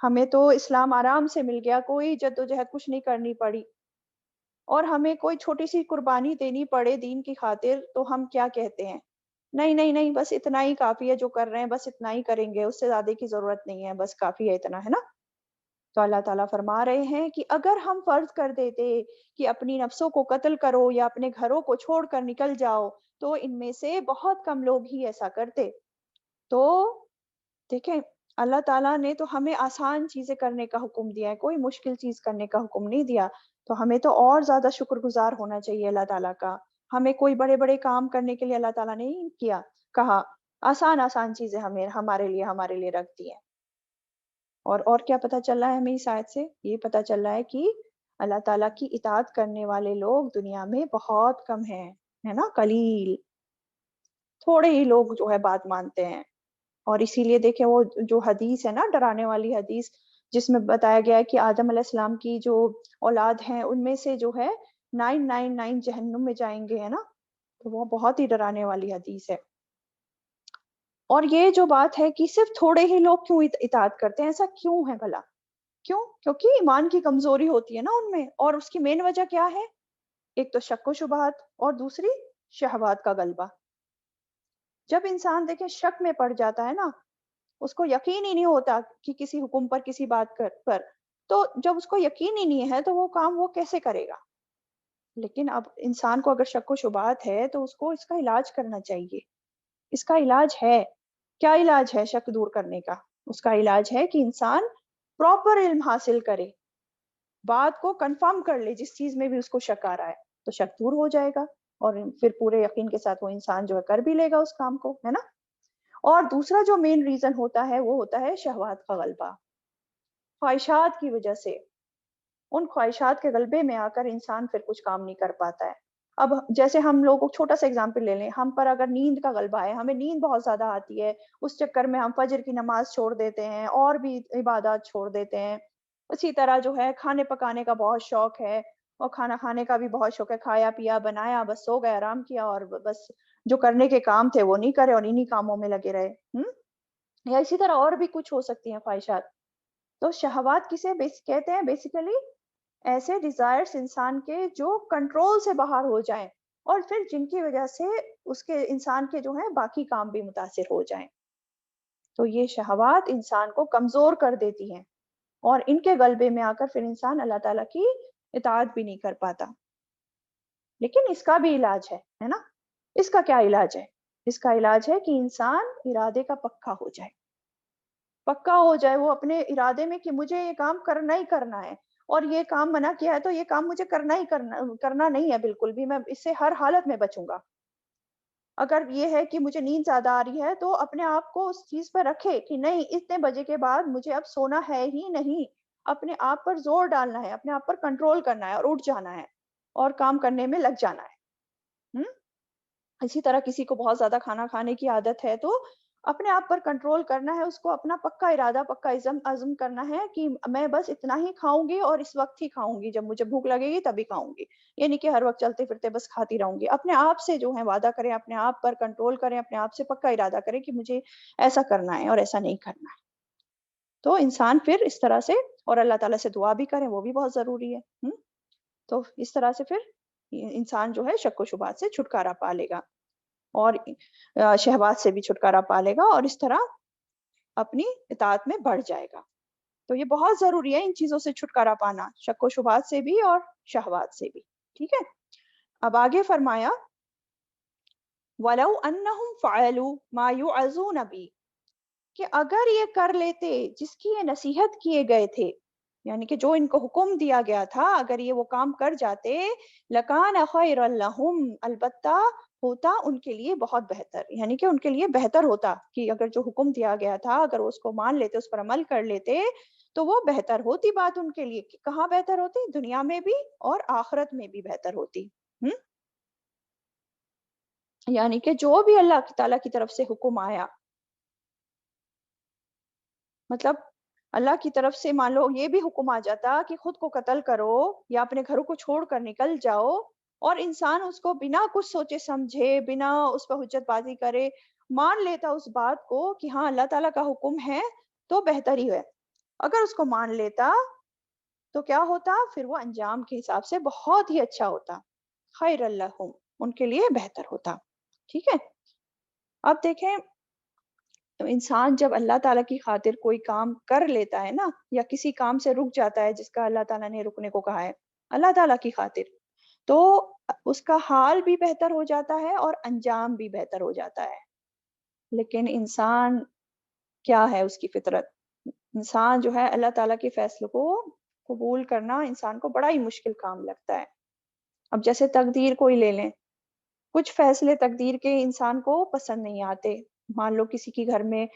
ہمیں تو اسلام آرام سے مل گیا، کوئی جدوجہد کچھ نہیں کرنی پڑی، اور ہمیں کوئی چھوٹی سی قربانی دینی پڑے دین کی خاطر تو ہم کیا کہتے ہیں، نہیں نہیں نہیں، بس اتنا ہی کافی ہے جو کر رہے ہیں، بس اتنا ہی کریں گے، اس سے زیادہ کی ضرورت نہیں ہے، بس کافی ہے اتنا، ہے نا؟ تو اللہ تعالیٰ فرما رہے ہیں کہ اگر ہم فرض کر دیتے کہ اپنی نفسوں کو قتل کرو یا اپنے گھروں کو چھوڑ کر نکل جاؤ، تو ان میں سے بہت کم لوگ ہی ایسا کرتے۔ تو دیکھیں، اللہ تعالیٰ نے تو ہمیں آسان چیزیں کرنے کا حکم دیا ہے، کوئی مشکل چیز کرنے کا حکم نہیں دیا، تو ہمیں تو اور زیادہ شکر گزار ہونا چاہیے اللہ تعالیٰ کا۔ ہمیں کوئی بڑے بڑے کام کرنے کے لیے اللہ تعالیٰ نے نہیں کیا، کہا آسان آسان چیزیں ہمیں ہمارے لیے رکھ دی ہیں۔ اور کیا پتہ چل رہا ہے ہمیں اس آیت سے؟ یہ پتہ چل رہا ہے کہ اللہ تعالیٰ کی اطاعت کرنے والے لوگ دنیا میں بہت کم ہیں، ہے نا؟ قلیل، تھوڑے ہی لوگ جو ہے بات مانتے ہیں۔ اور اسی لیے دیکھیں وہ جو حدیث ہے نا، ڈرانے والی حدیث، جس میں بتایا گیا ہے کہ آدم علیہ السلام کی جو اولاد ہیں ان میں سے جو ہے 999 جہنم میں جائیں گے، ہے نا؟ تو وہ بہت ہی ڈرانے والی حدیث ہے۔ اور یہ جو بات ہے کہ صرف تھوڑے ہی لوگ کیوں اطاعت کرتے ہیں، ایسا کیوں ہے بھلا؟ کیوں؟ کیونکہ ایمان کی کمزوری ہوتی ہے نا ان میں، اور اس کی مین وجہ کیا ہے؟ ایک تو شک و شبہات، اور دوسری شہوات کا غلبہ۔ جب انسان دیکھیں شک میں پڑ جاتا ہے نا، اس کو یقین ہی نہیں ہوتا کہ کسی حکم پر، کسی بات پر، تو جب اس کو یقین ہی نہیں ہے تو وہ کام وہ کیسے کرے گا؟ لیکن اب انسان کو اگر شک و شبہات ہے تو اس کو اس کا علاج کرنا چاہیے۔ اس کا علاج ہے، کیا علاج ہے شک دور کرنے کا؟ اس کا علاج ہے کہ انسان پراپر علم حاصل کرے، بات کو کنفرم کر لے، جس چیز میں بھی اس کو شک آ رہا ہے تو شک دور ہو جائے گا، اور پھر پورے یقین کے ساتھ وہ انسان جو ہے کر بھی لے گا اس کام کو، ہے نا؟ اور دوسرا جو مین ریزن ہوتا ہے وہ ہوتا ہے شہوات کا غلبہ، خواہشات کی وجہ سے۔ ان خواہشات کے غلبے میں آ کر انسان پھر کچھ کام نہیں کر پاتا ہے۔ اب جیسے ہم لوگ کو چھوٹا سا اگزامپل لے لیں، ہم پر اگر نیند کا غلبہ ہے، ہمیں نیند بہت زیادہ آتی ہے، اس چکر میں ہم فجر کی نماز چھوڑ دیتے ہیں اور بھی عبادات چھوڑ دیتے ہیں۔ اسی طرح جو ہے کھانے پکانے کا بہت شوق ہے، اور کھانا کھانے کا بھی بہت شوق ہے، کھایا پیا بنایا بس سو گئے، آرام کیا، اور بس جو کرنے کے کام تھے وہ نہیں کرے اور انہی کاموں میں لگے رہے۔ یا اسی طرح اور بھی کچھ ہو سکتی ہیں خواہشات۔ تو شہوات کسے کہتے ہیں؟ بیسیکلی ایسے ڈیزائرز انسان کے جو کنٹرول سے باہر ہو جائیں، اور پھر جن کی وجہ سے اس کے انسان کے جو ہیں باقی کام بھی متاثر ہو جائیں۔ تو یہ شہوات انسان کو کمزور کر دیتی ہیں، اور ان کے غلبے میں آ کر پھر انسان اللہ تعالیٰ کی اطاعت بھی نہیں کر پاتا۔ لیکن اس کا بھی علاج ہے نا؟ اس کا کیا علاج ہے؟ اس کا علاج ہے کہ انسان ارادے کا پکا ہو جائے، پکا ہو جائے وہ اپنے ارادے میں کہ مجھے یہ کام کرنا ہی کرنا ہے، اور یہ کام منع کیا ہے تو یہ کام مجھے کرنا نہیں ہے بالکل بھی، میں اس سے ہر حالت میں بچوں گا۔ اگر یہ ہے کہ مجھے نیند زیادہ آ رہی ہے تو اپنے آپ کو اس چیز پر رکھے کہ نہیں، اتنے بجے کے بعد مجھے اب سونا ہے ہی نہیں، اپنے آپ پر زور ڈالنا ہے، اپنے آپ پر کنٹرول کرنا ہے، اور اٹھ جانا ہے اور کام کرنے میں لگ جانا ہے۔ اسی طرح کسی کو بہت زیادہ کھانا کھانے کی عادت ہے تو اپنے آپ پر کنٹرول کرنا ہے، اس کو اپنا پکا ارادہ، پکا عزم کرنا ہے کہ میں بس اتنا ہی کھاؤں گی، اور اس وقت ہی کھاؤں گی، جب مجھے بھوک لگے گی تبھی کھاؤں گی، یعنی کہ ہر وقت چلتے پھرتے بس کھاتی رہوں گی۔ اپنے آپ سے جو ہے وعدہ کریں، اپنے آپ پر کنٹرول کریں، اپنے آپ سے پکا ارادہ کریں کہ مجھے ایسا کرنا ہے اور ایسا نہیں کرنا ہے۔ تو انسان پھر اس طرح سے، اور اللہ تعالیٰ سے دعا بھی کریں، وہ بھی بہت ضروری ہے۔ تو اس طرح سے پھر انسان جو ہے شک و شبہات سے چھٹکارا پا لے گا، اور شہوات سے بھی چھٹکارا پا لے گا، اور اس طرح اپنی اطاعت میں بڑھ جائے گا۔ تو یہ بہت ضروری ہے ان چیزوں سے چھٹکارا پانا، شک و شبہات سے بھی اور شہوات سے بھی، ٹھیک ہے؟ اب آگے فرمایا وَلَوْ أَنَّهُمْ فَعَلُوا مَا يُوعَظُونَ بِهِ، کہ اگر یہ کر لیتے جس کی یہ نصیحت کیے گئے تھے، یعنی کہ جو ان کو حکم دیا گیا تھا، اگر یہ وہ کام کر جاتے، لَكَانَ خَيْرًا لَهُمْ، البتہ ہوتا ان کے لیے بہت بہتر، یعنی کہ ان کے لیے بہتر ہوتا کہ اگر جو حکم دیا گیا تھا اگر وہ اس کو مان لیتے، اس پر عمل کر لیتے تو وہ بہتر ہوتی بات ان کے لیے۔ کہاں بہتر ہوتی؟ دنیا میں بھی اور آخرت میں بھی بہتر ہوتی۔ یعنی کہ جو بھی اللہ تعالیٰ کی طرف سے حکم آیا، مطلب اللہ کی طرف سے مان لو یہ بھی حکم آ جاتا کہ خود کو قتل کرو یا اپنے گھروں کو چھوڑ کر نکل جاؤ، اور انسان اس کو بنا کچھ سوچے سمجھے، بنا اس پر حجت بازی کرے مان لیتا اس بات کو کہ ہاں اللہ تعالیٰ کا حکم ہے، تو بہتر ہی ہے۔ اگر اس کو مان لیتا تو کیا ہوتا؟ پھر وہ انجام کے حساب سے بہت ہی اچھا ہوتا، خیر اللہم، ان کے لیے بہتر ہوتا. ٹھیک ہے. اب دیکھیں انسان جب اللہ تعالیٰ کی خاطر کوئی کام کر لیتا ہے نا، یا کسی کام سے رک جاتا ہے جس کا اللہ تعالیٰ نے رکنے کو کہا ہے اللہ تعالیٰ کی خاطر، تو اس کا حال بھی بہتر ہو جاتا ہے اور انجام بھی بہتر ہو جاتا ہے. لیکن انسان کیا ہے، اس کی فطرت، انسان جو ہے اللہ تعالیٰ کے فیصلوں کو قبول کرنا انسان کو بڑا ہی مشکل کام لگتا ہے. اب جیسے تقدیر کوئی لے لیں، کچھ فیصلے تقدیر کے انسان کو پسند نہیں آتے. مان لو کسی کی گھر میں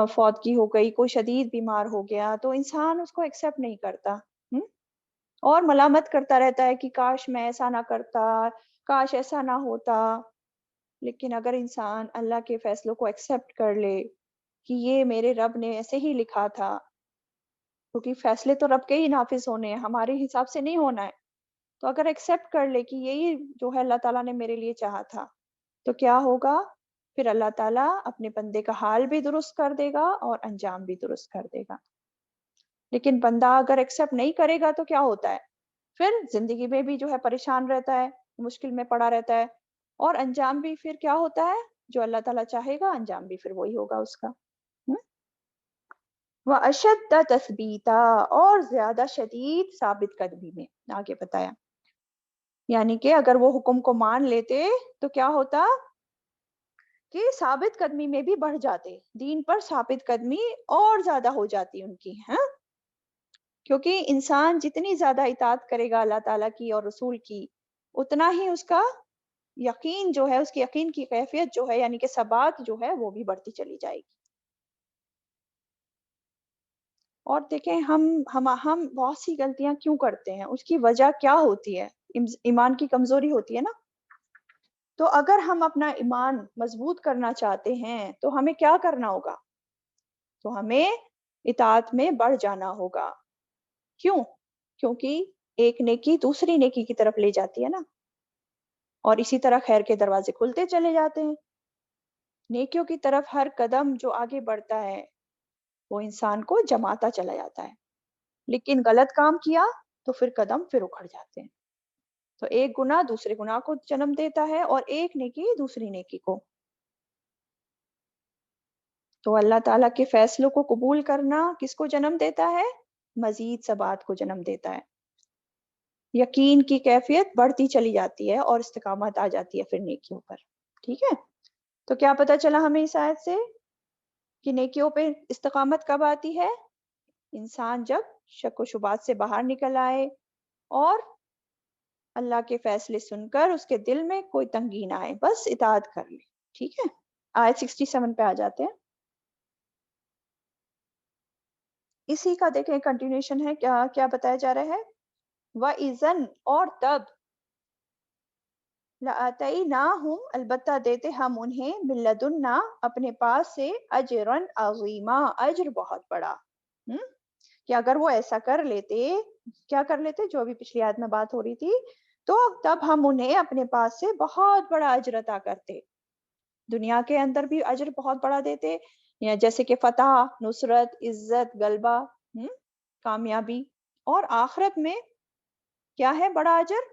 فوتگی ہو گئی، کوئی شدید بیمار ہو گیا، تو انسان اس کو ایکسیپٹ نہیں کرتا اور ملامت کرتا رہتا ہے کہ کاش میں ایسا نہ کرتا، کاش ایسا نہ ہوتا. لیکن اگر انسان اللہ کے فیصلوں کو ایکسیپٹ کر لے کہ یہ میرے رب نے ایسے ہی لکھا تھا، کیونکہ فیصلے تو رب کے ہی نافذ ہونے ہیں، ہمارے حساب سے نہیں ہونا ہے، تو اگر ایکسیپٹ کر لے کہ یہی جو ہے اللہ تعالیٰ نے میرے لیے چاہا تھا، تو کیا ہوگا؟ پھر اللہ تعالیٰ اپنے بندے کا حال بھی درست کر دے گا اور انجام بھی درست کر دے گا. لیکن بندہ اگر ایکسیپٹ نہیں کرے گا تو کیا ہوتا ہے؟ پھر زندگی میں بھی جو ہے پریشان رہتا ہے، مشکل میں پڑا رہتا ہے، اور انجام بھی پھر کیا ہوتا ہے؟ جو اللہ تعالیٰ چاہے گا انجام بھی پھر وہی ہوگا اس کا. وَأَشَدَّ تَثْبِيتًا، اور زیادہ شدید ثابت قدمی میں. آگے بتایا یعنی کہ اگر وہ حکم کو مان لیتے تو کیا ہوتا کہ ثابت قدمی میں بھی بڑھ جاتے، دین پر ثابت قدمی اور زیادہ ہو جاتی ان کی. کیونکہ انسان جتنی زیادہ اطاعت کرے گا اللہ تعالیٰ کی اور رسول کی، اتنا ہی اس کا یقین جو ہے، اس کی یقین کی کیفیت جو ہے یعنی کہ ثبات جو ہے وہ بھی بڑھتی چلی جائے گی. اور دیکھیں ہم بہت سی غلطیاں کیوں کرتے ہیں، اس کی وجہ کیا ہوتی ہے؟ ایمان کی کمزوری ہوتی ہے نا. تو اگر ہم اپنا ایمان مضبوط کرنا چاہتے ہیں تو ہمیں کیا کرنا ہوگا؟ تو ہمیں اطاعت میں بڑھ جانا ہوگا. کیوں؟ کیونکہ ایک نیکی دوسری نیکی کی طرف لے جاتی ہے نا، اور اسی طرح خیر کے دروازے کھلتے چلے جاتے ہیں. نیکیوں کی طرف ہر قدم جو آگے بڑھتا ہے وہ انسان کو جماتا چلا جاتا ہے. لیکن غلط کام کیا تو پھر قدم پھر اکھڑ جاتے ہیں. تو ایک گناہ دوسرے گناہ کو جنم دیتا ہے اور ایک نیکی دوسری نیکی کو. تو اللہ تعالیٰ کے فیصلوں کو قبول کرنا کس کو جنم دیتا ہے؟ مزید ثبات کو جنم دیتا ہے. یقین کی کیفیت بڑھتی چلی جاتی ہے اور استقامت آ جاتی ہے پھر نیکیوں پر. ٹھیک ہے. تو کیا پتہ چلا ہمیں اس آیت سے کہ نیکیوں پہ استقامت کب آتی ہے؟ انسان جب شک و شبہات سے باہر نکل آئے اور اللہ کے فیصلے سن کر اس کے دل میں کوئی تنگی نہ آئے، بس اطاعت کر لے. ٹھیک ہے. آیت 67 پہ آ جاتے ہیں. اسی کا دیکھیں کنٹینیوشن ہے. کیا بتایا جا رہا ہے؟ وَإِذًا، اور تب، لَآتَيْنَاهُمْ، البتہ دیتے ہم انہیں، مِن لَدُنَّا، اپنے پاس سے، اجرًا عظیما، اجر بہت بڑا. کہ اگر وہ ایسا کر لیتے، کیا کر لیتے جو ابھی پچھلی آیت میں بات ہو رہی تھی، تو تب ہم انہیں اپنے پاس سے بہت بڑا اجر عطا کرتے. دنیا کے اندر بھی اجر بہت بڑا دیتے، یا جیسے کہ فتح، نصرت، عزت، غلبہ، کامیابی. اور آخرت میں کیا ہے بڑا اجر؟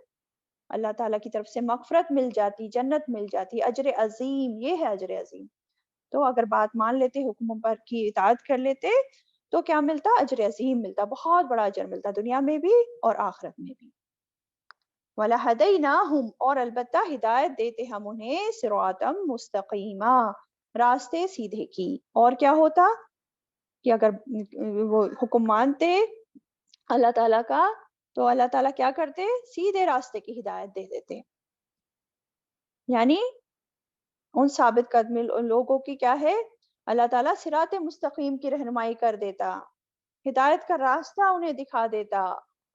اللہ تعالیٰ کی طرف سے مغفرت مل جاتی، جنت مل جاتی، اجر عظیم. یہ ہے اجر عظیم. تو اگر بات مان لیتے، حکموں پر کی اطاعت کر لیتے، تو کیا ملتا؟ اجر عظیم ملتا، بہت بڑا اجر ملتا، دنیا میں بھی اور آخرت میں بھی. وَلَهَدَيْنَاهُمْ، اور البتہ ہدایت دیتے ہم انہیں، صراطً مستقیما، راستے سیدھے کی. اور کیا ہوتا کہ اگر وہ حکم مانتے اللہ تعالیٰ کا، تو اللہ تعالیٰ کیا کرتے؟ سیدھے راستے کی ہدایت دے دیتے. یعنی ان ثابت قدم لوگوں کی کیا ہے؟ اللہ تعالیٰ صراط مستقیم کی رہنمائی کر دیتا، ہدایت کا راستہ انہیں دکھا دیتا،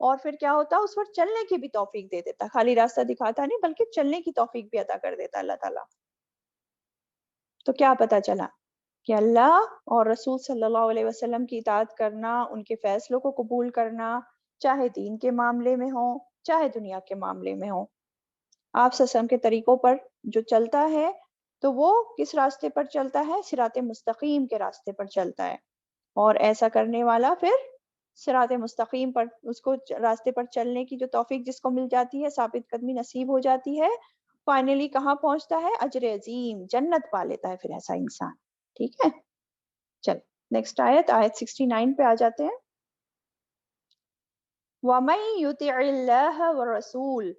اور پھر کیا ہوتا؟ اس پر چلنے کی بھی توفیق دے دیتا. خالی راستہ دکھاتا نہیں بلکہ چلنے کی توفیق بھی عطا کر دیتا اللہ تعالیٰ. تو کیا پتا چلا کہ اللہ اور رسول صلی اللہ علیہ وسلم کی اطاعت کرنا، ان کے فیصلوں کو قبول کرنا، چاہے دین کے معاملے میں ہو چاہے دنیا کے معاملے میں ہو، آپ صلی اللہ علیہ وسلم کے طریقوں پر جو چلتا ہے تو وہ کس راستے پر چلتا ہے؟ صراط مستقیم کے راستے پر چلتا ہے. اور ایسا کرنے والا پھر صراط مستقیم پر اس کو راستے پر چلنے کی جو توفیق جس کو مل جاتی ہے، ثابت قدمی نصیب ہو جاتی ہے، فائنلی کہاں پہنچتا ہے؟ اجر عظیم، جنت پا لیتا ہے پھر ایسا انسان. ٹھیک ہے، چل نیکسٹ آیت 69 پہ آ جاتے ہیں. وَمَن يُطِعِ اللَّهَ وَالرَّسُولَ،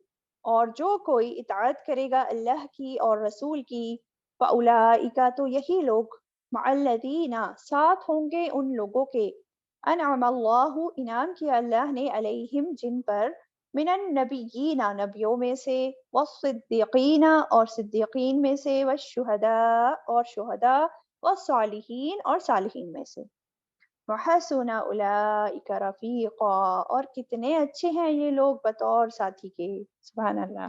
اور جو کوئی اطاعت کرے گا اللہ کی اور رسول کی، فَأُولَٰئِکَ، تو یہی لوگ، مع الذین، ساتھ ہوں گے ان لوگوں کے، انعم اللہ، انعام کیا اللہ نے، علیہم جن پر، من النبیین، نبیوں میں سے، والصدیقین، اور صدیقین میں سے، والشہداء، اور شہداء، والصالحین، اور صالحین میں سے. وَحَسُنَ أُولَٰئِکَ رَفِیقًا، اور کتنے اچھے ہیں یہ لوگ بطور ساتھی کے. سبحان اللہ.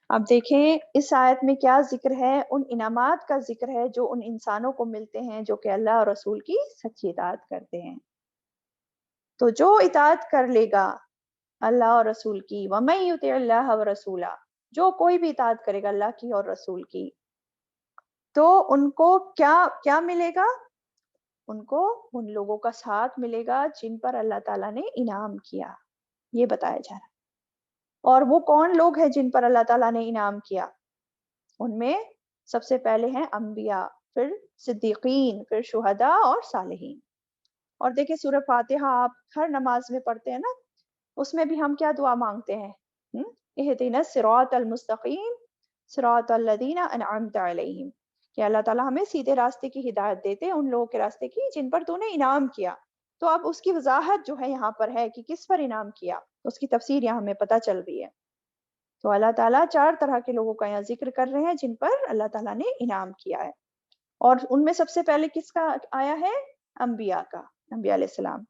اب دیکھیں اس آیت میں کیا ذکر ہے؟ ان انعامات کا ذکر ہے جو ان انسانوں کو ملتے ہیں جو کہ اللہ اور رسول کی سچی اطاعت کرتے ہیں. تو جو اطاعت کر لے گا اللہ اور رسول کی، وَمَن يُطِعِ اللَّهَ وَرَسُولَهُ، جو کوئی بھی اطاعت کرے گا اللہ کی اور رسول کی، تو ان کو کیا ملے گا؟ ان کو ان لوگوں کا ساتھ ملے گا جن پر اللہ تعالیٰ نے انعام کیا. یہ بتایا جا رہا ہے. اور وہ کون لوگ ہیں جن پر اللہ تعالیٰ نے انعام کیا؟ ان میں سب سے پہلے ہیں انبیاء، پھر صدیقین، پھر شہداء اور صالحین. اور دیکھیں سورہ فاتحہ آپ ہر نماز میں پڑھتے ہیں نا، اس میں بھی ہم کیا دعا مانگتے ہیں؟ اہدنا الصراط المستقیم صراط الذین انعمت علیہم، کہ اللہ تعالیٰ ہمیں سیدھے راستے کی ہدایت دیتے ہیں، ان لوگوں کے راستے کی جن پر تو نے انعام کیا. تو اب اس کی وضاحت جو ہے یہاں پر ہے کہ کس پر انعام کیا، اس کی تفسیر یہاں ہمیں پتہ چل رہی ہے. تو اللہ تعالیٰ 4 طرح کے لوگوں کا یہاں ذکر کر رہے ہیں جن پر اللہ تعالیٰ نے انعام کیا ہے. اور ان میں سب سے پہلے کس کا آیا ہے؟ انبیاء کا، انبیاء علیہ السلام.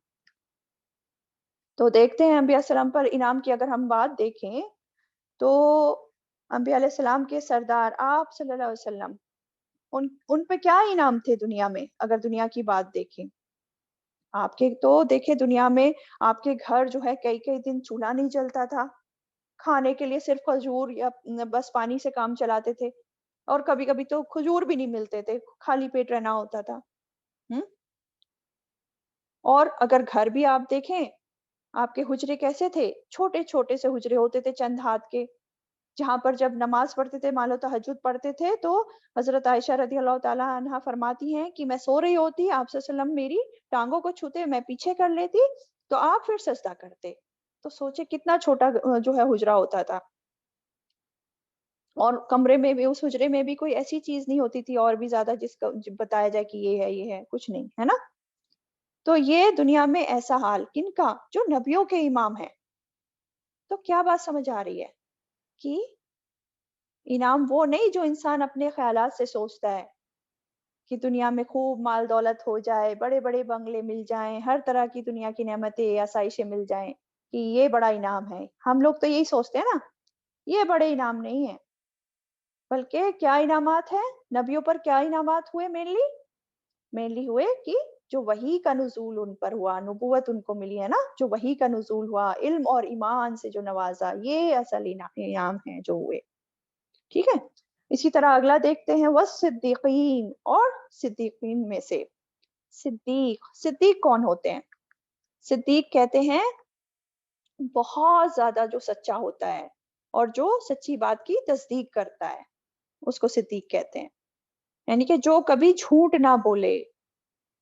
تو دیکھتے ہیں انبیاء علیہ السلام پر انعام کی اگر ہم بات دیکھیں تو انبیاء علیہ السلام کے سردار آپ صلی اللہ علیہ وسلم، ان پہ کیا انعام تھے دنیا میں؟ اگر دنیا کی بات دیکھیں، آپ کے تو دیکھیں دنیا میں آپ کے گھر جو ہے کئی کئی دن چولہا نہیں جلتا تھا، کھانے کے لیے صرف کھجور یا بس پانی سے کام چلاتے تھے، اور کبھی کبھی تو کھجور بھی نہیں ملتے تھے، خالی پیٹ رہنا ہوتا تھا. اور اگر گھر بھی آپ دیکھیں، آپ کے حجرے کیسے تھے؟ چھوٹے چھوٹے سے حجرے ہوتے تھے چند ہاتھ کے، جہاں پر جب نماز پڑھتے تھے، مان لو تہجد پڑھتے تھے، تو حضرت عائشہ رضی اللہ تعالیٰ عنہا فرماتی ہیں کہ میں سو رہی ہوتی، آپ صلی اللہ علیہ وسلم میری ٹانگوں کو چھوتے، میں پیچھے کر لیتی تو آپ پھر سجدہ کرتے. تو سوچے کتنا چھوٹا جو ہے حجرہ ہوتا تھا. اور کمرے میں بھی، اس حجرے میں بھی کوئی ایسی چیز نہیں ہوتی تھی اور بھی زیادہ جس کا بتایا جائے کہ یہ ہے، کچھ نہیں ہے نا. تو یہ دنیا میں ایسا حال کن کا؟ جو نبیوں کے امام ہیں. تو کیا بات سمجھ آ رہی ہے کہ انعام وہ نہیں جو انسان اپنے خیالات سے سوچتا ہے کہ دنیا میں خوب مال دولت ہو جائے، بڑے بڑے بنگلے مل جائیں، ہر طرح کی دنیا کی نعمتیں آسائشیں مل جائیں، کہ یہ بڑا انعام ہے. ہم لوگ تو یہی سوچتے ہیں نا، یہ بڑے انعام نہیں ہیں. بلکہ کیا انعامات ہیں؟ نبیوں پر کیا انعامات ہوئے؟ مینلی ہوئے کہ جو وحی کا نزول ان پر ہوا، نبوت ان کو ملی ہے نا، جو وحی کا نزول ہوا، علم اور ایمان سے جو نوازا، یہ اصل انعام ہیں جو ہوئے. ٹھیک ہے. اسی طرح اگلا دیکھتے ہیں، والصدیقین، اور صدیقین میں سے. صدیق کون ہوتے ہیں؟ صدیق کہتے ہیں بہت زیادہ جو سچا ہوتا ہے اور جو سچی بات کی تصدیق کرتا ہے، اس کو صدیق کہتے ہیں. یعنی کہ جو کبھی جھوٹ نہ بولے،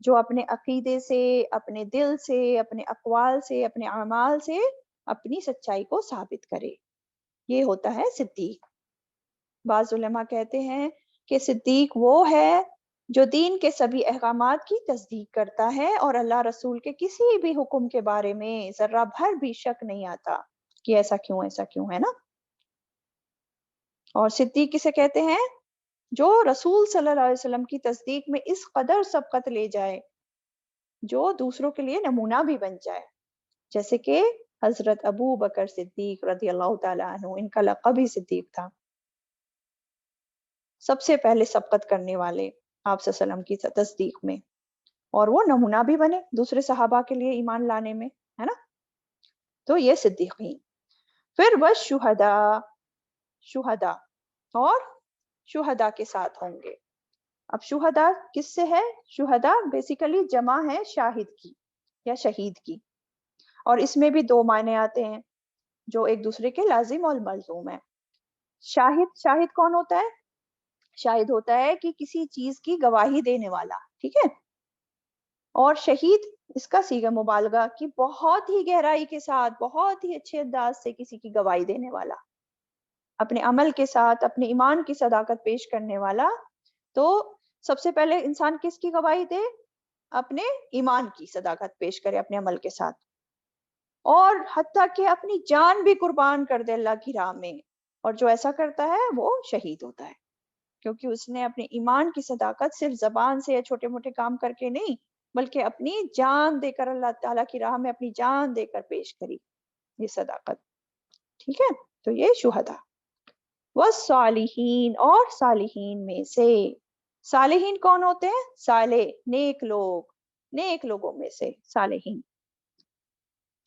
جو اپنے عقیدے سے، اپنے دل سے، اپنے اقوال سے، اپنے اعمال سے اپنی سچائی کو ثابت کرے، یہ ہوتا ہے صدیق. بعض علماء کہتے ہیں کہ صدیق وہ ہے جو دین کے سبھی احکامات کی تصدیق کرتا ہے اور اللہ رسول کے کسی بھی حکم کے بارے میں ذرہ بھر بھی شک نہیں آتا کہ ایسا کیوں ہے نا. اور صدیق کسے کہتے ہیں؟ جو رسول صلی اللہ علیہ وسلم کی تصدیق میں اس قدر سبقت لے جائے جو دوسروں کے لیے نمونہ بھی بن جائے، جیسے کہ حضرت ابو بکر صدیق رضی اللہ تعالیٰ عنہ، ان کا لقب ہی صدیق تھا، سب سے پہلے سبقت کرنے والے آپ صلی اللہ علیہ وسلم کی تصدیق میں، اور وہ نمونہ بھی بنے دوسرے صحابہ کے لیے ایمان لانے میں، ہے نا. تو یہ صدیقین. پھر وہ شہداء اور شہداء کے ساتھ ہوں گے. اب شہداء کس سے ہے؟ شہداء بیسیکلی جمع ہے شاہد کی یا شہید کی. اور اس میں بھی دو معنی آتے ہیں جو ایک دوسرے کے لازم اور ملزوم ہیں. شاہد کون ہوتا ہے؟ شاہد ہوتا ہے کہ کسی چیز کی گواہی دینے والا، ٹھیک ہے. اور شہید اس کا صیغہ مبالغہ کی بہت ہی گہرائی کے ساتھ بہت ہی اچھے انداز سے کسی کی گواہی دینے والا، اپنے عمل کے ساتھ اپنے ایمان کی صداقت پیش کرنے والا. تو سب سے پہلے انسان کس کی گواہی دے؟ اپنے ایمان کی صداقت پیش کرے اپنے عمل کے ساتھ، اور حتیٰ کہ اپنی جان بھی قربان کر دے اللہ کی راہ میں. اور جو ایسا کرتا ہے وہ شہید ہوتا ہے، کیونکہ اس نے اپنے ایمان کی صداقت صرف زبان سے یا چھوٹے موٹے کام کر کے نہیں، بلکہ اپنی جان دے کر اللہ تعالیٰ کی راہ میں اپنی جان دے کر پیش کری یہ صداقت. ٹھیک ہے، تو یہ شہداء. والصالحین، اور صالحین میں سے. صالحین کون ہوتے ہیں؟ صالح، نیک لوگ، نیک لوگوں میں سے صالحین.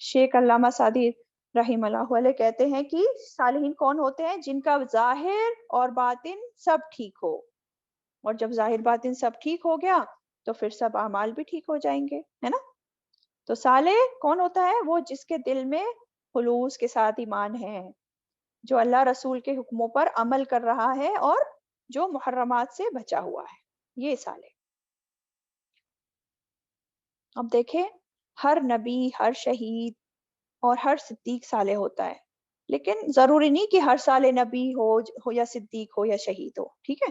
شیخ علامہ سعدی رحم اللہ علیہ کہتے ہیں کہ صالحین کون ہوتے ہیں؟ جن کا ظاہر اور باطن سب ٹھیک ہو. اور جب ظاہر باطن سب ٹھیک ہو گیا تو پھر سب اعمال بھی ٹھیک ہو جائیں گے، ہے نا. تو صالح کون ہوتا ہے؟ وہ جس کے دل میں خلوص کے ساتھ ایمان ہے، جو اللہ رسول کے حکموں پر عمل کر رہا ہے اور جو محرمات سے بچا ہوا ہے، یہ صالح. اب دیکھیں، ہر نبی، ہر شہید اور ہر صدیق صالح ہوتا ہے، لیکن ضروری نہیں کہ ہر صالح نبی ہو یا صدیق ہو یا شہید ہو. ٹھیک ہے،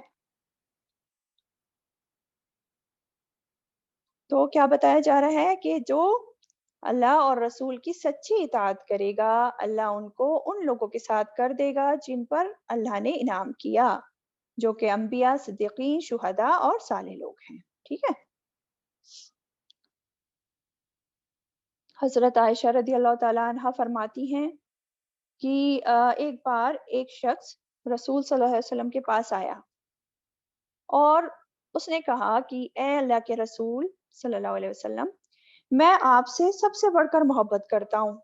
تو کیا بتایا جا رہا ہے کہ جو اللہ اور رسول کی سچی اطاعت کرے گا، اللہ ان کو ان لوگوں کے ساتھ کر دے گا جن پر اللہ نے انعام کیا، جو کہ انبیاء، صدیقین، شہداء اور صالح لوگ ہیں. ٹھیک ہے. حضرت عائشہ رضی اللہ تعالیٰ عنہ فرماتی ہیں کہ ایک بار ایک شخص رسول صلی اللہ علیہ وسلم کے پاس آیا اور اس نے کہا کہ اے اللہ کے رسول صلی اللہ علیہ وسلم، میں آپ سے سب سے بڑھ کر محبت کرتا ہوں،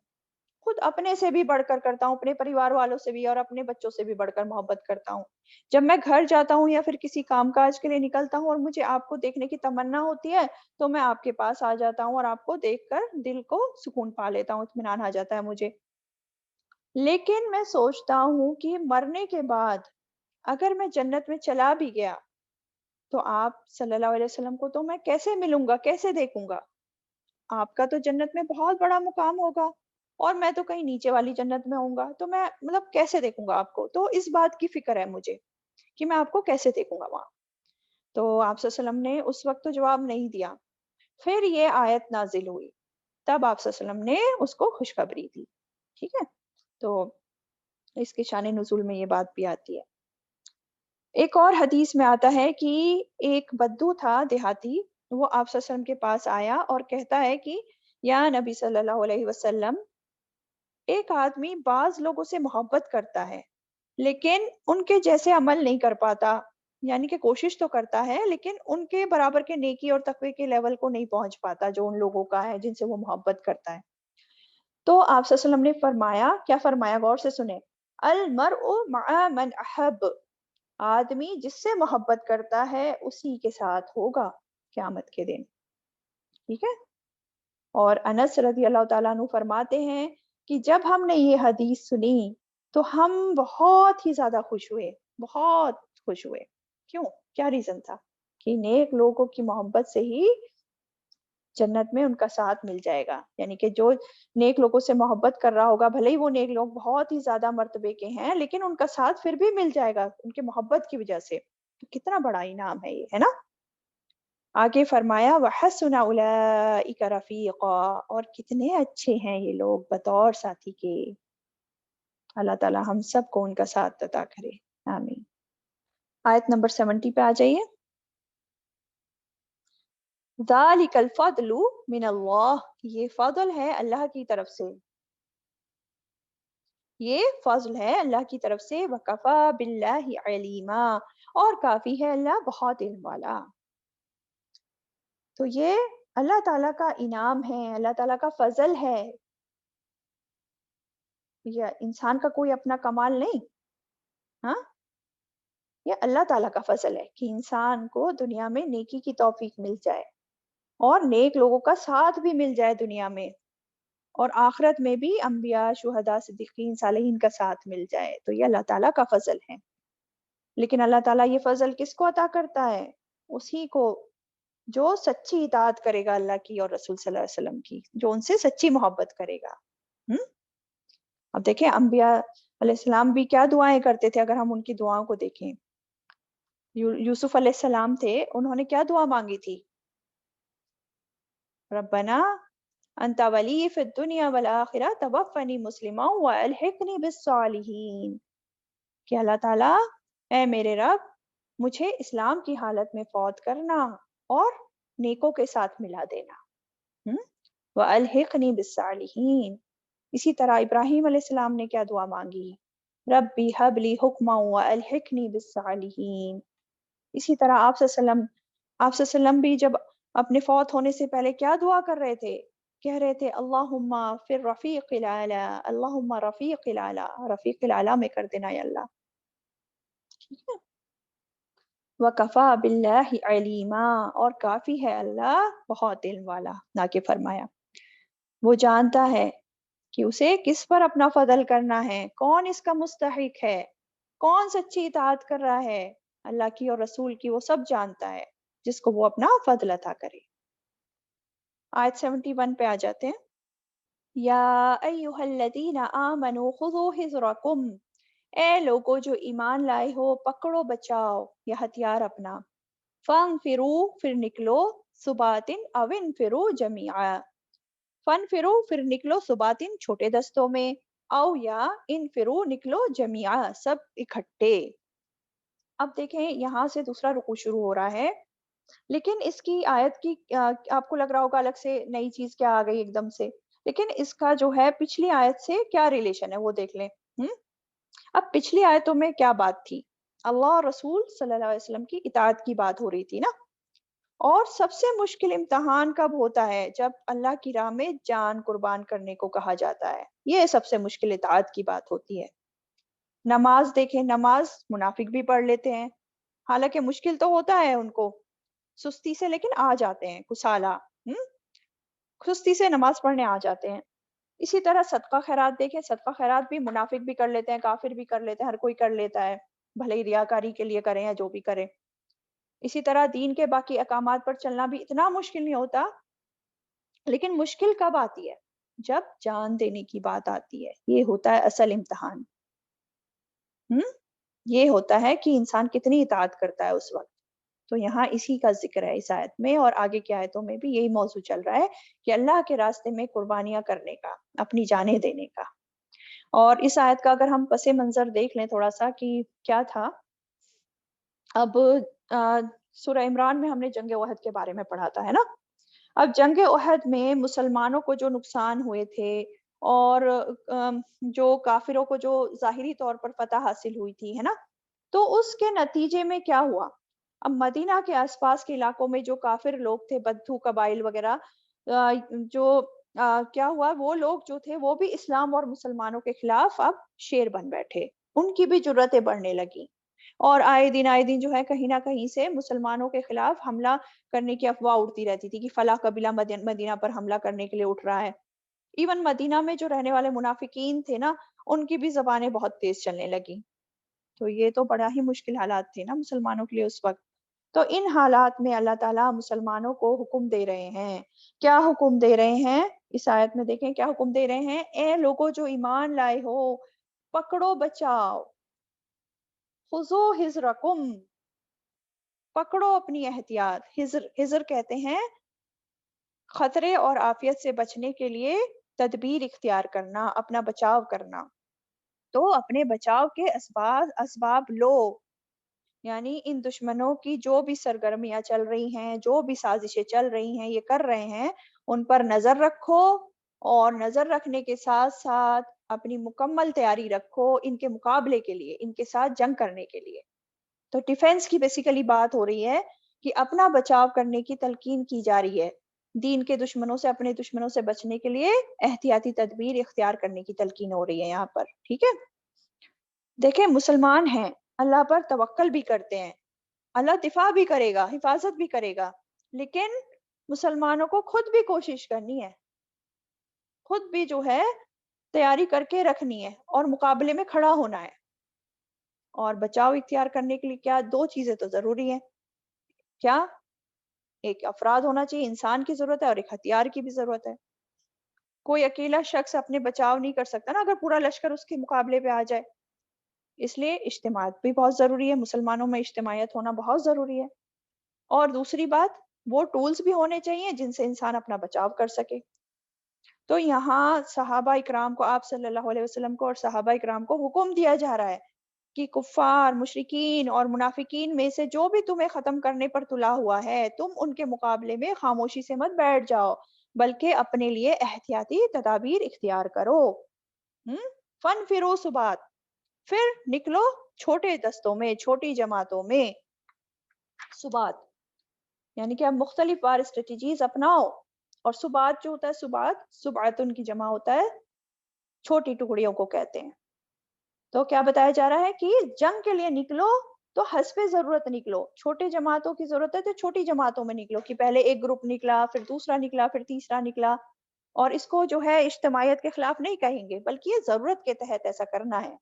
خود اپنے سے بھی بڑھ کر کرتا ہوں، اپنے پریوار والوں سے بھی اور اپنے بچوں سے بھی بڑھ کر محبت کرتا ہوں. جب میں گھر جاتا ہوں یا پھر کسی کام کاج کے لیے نکلتا ہوں اور مجھے آپ کو دیکھنے کی تمنا ہوتی ہے تو میں آپ کے پاس آ جاتا ہوں اور آپ کو دیکھ کر دل کو سکون پا لیتا ہوں، اطمینان آ جاتا ہے مجھے. لیکن میں سوچتا ہوں کہ مرنے کے بعد اگر میں جنت میں چلا بھی گیا تو آپ صلی اللہ علیہ وسلم کو تو میں کیسے ملوں گا، کیسے دیکھوں گا؟ آپ کا تو جنت میں بہت بڑا مقام ہوگا اور میں تو کہیں نیچے والی جنت میں ہوں گا، تو میں مطلب کیسے دیکھوں گا آپ کو؟ تو اس بات کی فکر ہے مجھے کہ میں آپ کو کیسے دیکھوں گا وہاں. تو آپ صلی اللہ علیہ وسلم نے اس وقت تو جواب نہیں دیا. پھر یہ آیت نازل ہوئی، تب آپ صلی اللہ علیہ وسلم نے اس کو خوشخبری دی. ٹھیک ہے، تو اس کے شان نزول میں یہ بات بھی آتی ہے. ایک اور حدیث میں آتا ہے کہ ایک بدو تھا دیہاتی، وہ آپ صلی اللہ علیہ وسلم کے پاس آیا اور کہتا ہے کہ یا نبی صلی اللہ علیہ وسلم، ایک آدمی بعض لوگوں سے محبت کرتا ہے لیکن ان کے جیسے عمل نہیں کر پاتا، یعنی کہ کوشش تو کرتا ہے لیکن ان کے برابر کے نیکی اور تقوی کے لیول کو نہیں پہنچ پاتا جو ان لوگوں کا ہے جن سے وہ محبت کرتا ہے. تو آپ صلی اللہ علیہ وسلم نے فرمایا، کیا فرمایا؟ غور سے سنیں. المرء مع من احب، آدمی جس سے محبت کرتا ہے اسی کے ساتھ ہوگا قیامت کے دن. ٹھیک ہے. اور انس رضی اللہ تعالیٰ عنہ فرماتے ہیں کہ جب ہم نے یہ حدیث سنی تو ہم بہت ہی زیادہ خوش ہوئے، بہت خوش ہوئے. کیوں؟ کیا ریزن تھا؟ کہ نیک لوگوں کی محبت سے ہی جنت میں ان کا ساتھ مل جائے گا. یعنی کہ جو نیک لوگوں سے محبت کر رہا ہوگا، بھلے ہی وہ نیک لوگ بہت ہی زیادہ مرتبے کے ہیں لیکن ان کا ساتھ پھر بھی مل جائے گا ان کے محبت کی وجہ سے. تو کتنا بڑا انعام ہے یہ، ہے نا. آگے فرمایا وَحَسُنَ أُولَئِكَ رَفِيقًا، اور کتنے اچھے ہیں یہ لوگ بطور ساتھی کے. اللہ تعالی ہم سب کو ان کا ساتھ عطا کرے، آمین. آیت نمبر 70 پہ آ جائیے. ذَلِكَ الْفَضْلُ مِنَ اللَّهِ، یہ فضل ہے اللہ کی طرف سے، یہ فضل ہے اللہ کی طرف سے. وَكَفَى بِاللَّهِ عَلِيمًا، اور کافی ہے اللہ بہت علم والا. تو یہ اللہ تعالیٰ کا انعام ہے، اللہ تعالیٰ کا فضل ہے، یہ انسان کا کوئی اپنا کمال نہیں. ہاں، یہ اللہ تعالیٰ کا فضل ہے کہ انسان کو دنیا میں نیکی کی توفیق مل جائے اور نیک لوگوں کا ساتھ بھی مل جائے دنیا میں، اور آخرت میں بھی انبیاء، شہداء، صدیقین، صالحین کا ساتھ مل جائے. تو یہ اللہ تعالیٰ کا فضل ہے. لیکن اللہ تعالیٰ یہ فضل کس کو عطا کرتا ہے؟ اسی کو جو سچی اطاعت کرے گا اللہ کی اور رسول صلی اللہ علیہ وسلم کی، جو ان سے سچی محبت کرے گا. اب دیکھیں انبیاء علیہ السلام بھی کیا دعائیں کرتے تھے. اگر ہم ان کی دعاؤں کو دیکھیں، یوسف علیہ السلام تھے، انہوں نے کیا دعا مانگی تھی؟ ربنا انت ولی فی الدنیا والآخرہ توفنی مسلما والحقنی بالصالحین، کہ اللہ تعالیٰ اے میرے رب مجھے اسلام کی حالت میں فوت کرنا اور نیکوں کے ساتھ ملا دینا. وَأَلْحِقْنِي بِالصَّالِحِينَ. اسی طرح ابراہیم علیہ السلام نے کیا دعا مانگی؟ ربی حب لی حکما وَأَلْحِقْنِي بِالصَّالِحِينَ. اسی طرح آپ صلی اللہ علیہ وسلم بھی جب اپنے فوت ہونے سے پہلے کیا دعا کر رہے تھے؟ کہہ رہے تھے اللہم فی الرفیق الاعلی، اللہم رفیق الاعلی، رفیق الاعلی میں کر دینا یا اللہ. وَكَفَى بِاللَّهِ عَلِيمًا، اور کافی ہے اللہ بہت علم والا. نہ کہ فرمایا وہ جانتا ہے کہ اسے کس پر اپنا فضل کرنا ہے، کون اس کا مستحق ہے، کون سچی اطاعت کر رہا ہے اللہ کی اور رسول کی، وہ سب جانتا ہے جس کو وہ اپنا فضل عطا کرے. آیت 71 پہ آ جاتے ہیں. یا ایہا الذین آمنوا خذوا حذرکم، اے لوگو جو ایمان لائے ہو پکڑو بچاؤ یا ہتھیار اپنا. فانفروا، پھر نکلو، ثباتن او انفروا جمیعا. فانفروا، پھر نکلو، ثباتن چھوٹے دستوں میں، او یا انفروا نکلو جمیعا سب اکٹھے. اب دیکھیں یہاں سے دوسرا رکوع شروع ہو رہا ہے، لیکن اس کی آیت کی آپ کو لگ رہا ہوگا الگ سے نئی چیز کیا آ گئی ایک دم سے، لیکن اس کا جو ہے پچھلی آیت سے کیا ریلیشن ہے وہ دیکھ لیں. اب پچھلی آیتوں میں کیا بات تھی؟ اللہ اور رسول صلی اللہ علیہ وسلم کی اطاعت کی بات ہو رہی تھی نا. اور سب سے مشکل امتحان کب ہوتا ہے؟ جب اللہ کی راہ میں جان قربان کرنے کو کہا جاتا ہے. یہ سب سے مشکل اطاعت کی بات ہوتی ہے. نماز دیکھیں، نماز منافق بھی پڑھ لیتے ہیں، حالانکہ مشکل تو ہوتا ہے ان کو سستی سے، لیکن آ جاتے ہیں کسالہ، سستی سے نماز پڑھنے آ جاتے ہیں. اسی طرح صدقہ خیرات دیکھیں، صدقہ خیرات بھی منافق بھی کر لیتے ہیں، کافر بھی کر لیتے ہیں، ہر کوئی کر لیتا ہے، بھلے ہی ریاکاری کے لیے کریں یا جو بھی کریں. اسی طرح دین کے باقی احکامات پر چلنا بھی اتنا مشکل نہیں ہوتا، لیکن مشکل کب آتی ہے؟ جب جان دینے کی بات آتی ہے. یہ ہوتا ہے اصل امتحان. یہ ہوتا ہے کہ انسان کتنی اطاعت کرتا ہے اس وقت. تو یہاں اسی کا ذکر ہے اس آیت میں، اور آگے کی آیتوں میں بھی یہی موضوع چل رہا ہے کہ اللہ کے راستے میں قربانیاں کرنے کا، اپنی جانیں دینے کا. اور اس آیت کا اگر ہم پس منظر دیکھ لیں تھوڑا سا کہ کیا تھا. اب سورہ عمران میں ہم نے جنگ احد کے بارے میں پڑھا تھا، ہے نا. اب جنگ احد میں مسلمانوں کو جو نقصان ہوئے تھے اور جو کافروں کو جو ظاہری طور پر فتح حاصل ہوئی تھی، ہے نا، تو اس کے نتیجے میں کیا ہوا؟ اب مدینہ کے آس پاس کے علاقوں میں جو کافر لوگ تھے، بدھو قبائل وغیرہ، جو کیا ہوا، وہ لوگ جو تھے وہ بھی اسلام اور مسلمانوں کے خلاف اب شیر بن بیٹھے. ان کی بھی جرتیں بڑھنے لگی، اور آئے دن جو ہے کہیں نہ کہیں سے مسلمانوں کے خلاف حملہ کرنے کی افواہ اڑتی رہتی تھی کہ فلاں قبیلہ مدینہ پر حملہ کرنے کے لیے اٹھ رہا ہے. ایون مدینہ میں جو رہنے والے منافقین تھے نا، ان کی بھی زبانیں بہت تیز چلنے لگی. تو یہ تو بڑا ہی مشکل حالات تھے نا مسلمانوں کے لیے اس وقت. تو ان حالات میں اللہ تعالیٰ مسلمانوں کو حکم دے رہے ہیں. کیا حکم دے رہے ہیں؟ اس آیت میں دیکھیں کیا حکم دے رہے ہیں. اے لوگوں جو ایمان لائے ہو پکڑو بچاؤ، خذو حذرکم، پکڑو اپنی احتیاط. حذر کہتے ہیں خطرے اور آفیت سے بچنے کے لیے تدبیر اختیار کرنا، اپنا بچاؤ کرنا. تو اپنے بچاؤ کے اسباب لو، یعنی ان دشمنوں کی جو بھی سرگرمیاں چل رہی ہیں، جو بھی سازشیں چل رہی ہیں، یہ کر رہے ہیں، ان پر نظر رکھو، اور نظر رکھنے کے ساتھ ساتھ اپنی مکمل تیاری رکھو ان کے مقابلے کے لیے، ان کے ساتھ جنگ کرنے کے لیے. تو ڈیفینس کی بیسیکلی بات ہو رہی ہے کہ اپنا بچاؤ کرنے کی تلقین کی جا رہی ہے. دین کے دشمنوں سے، اپنے دشمنوں سے بچنے کے لیے احتیاطی تدبیر اختیار کرنے کی تلقین ہو رہی ہے یہاں پر. ٹھیک ہے، دیکھیں مسلمان ہیں، اللہ پر توکل بھی کرتے ہیں، اللہ دفاع بھی کرے گا، حفاظت بھی کرے گا، لیکن مسلمانوں کو خود بھی کوشش کرنی ہے. خود بھی جو ہے تیاری کر کے رکھنی ہے اور مقابلے میں کھڑا ہونا ہے. اور بچاؤ اختیار کرنے کے لیے کیا 2 چیزیں تو ضروری ہیں. کیا؟ ایک افراد ہونا چاہیے، انسان کی ضرورت ہے، اور ایک ہتھیار کی بھی ضرورت ہے. کوئی اکیلا شخص اپنے بچاؤ نہیں کر سکتا نا اگر پورا لشکر اس کے مقابلے پہ آ جائے. اس لیے اجتماعیت بھی بہت ضروری ہے، مسلمانوں میں اجتماعیت ہونا بہت ضروری ہے. اور دوسری بات، وہ ٹولز بھی ہونے چاہیے جن سے انسان اپنا بچاؤ کر سکے. تو یہاں صحابہ اکرام کو، آپ صلی اللہ علیہ وسلم کو اور صحابہ اکرام کو حکم دیا جا رہا ہے کہ کفار، مشرکین اور منافقین میں سے جو بھی تمہیں ختم کرنے پر تلا ہوا ہے، تم ان کے مقابلے میں خاموشی سے مت بیٹھ جاؤ بلکہ اپنے لیے احتیاطی تدابیر اختیار کرو. فن فرو صبات، پھر نکلو چھوٹے دستوں میں، چھوٹی جماعتوں میں. صبات یعنی کہ اب مختلف بار اسٹریٹجیز اپناؤ. اور صبات جو ہوتا ہے، صبعتن کی جمع ہوتا ہے، چھوٹی ٹکڑیوں کو کہتے ہیں. تو کیا بتایا جا رہا ہے کہ جنگ کے لیے نکلو تو حسب ضرورت نکلو. چھوٹے جماعتوں کی ضرورت ہے تو چھوٹی جماعتوں میں نکلو، کہ پہلے ایک گروپ نکلا، پھر دوسرا نکلا، پھر تیسرا نکلا. اور اس کو جو ہے اجتماعیت کے خلاف نہیں کہیں گے، بلکہ یہ ضرورت کے تحت ایسا کرنا ہے.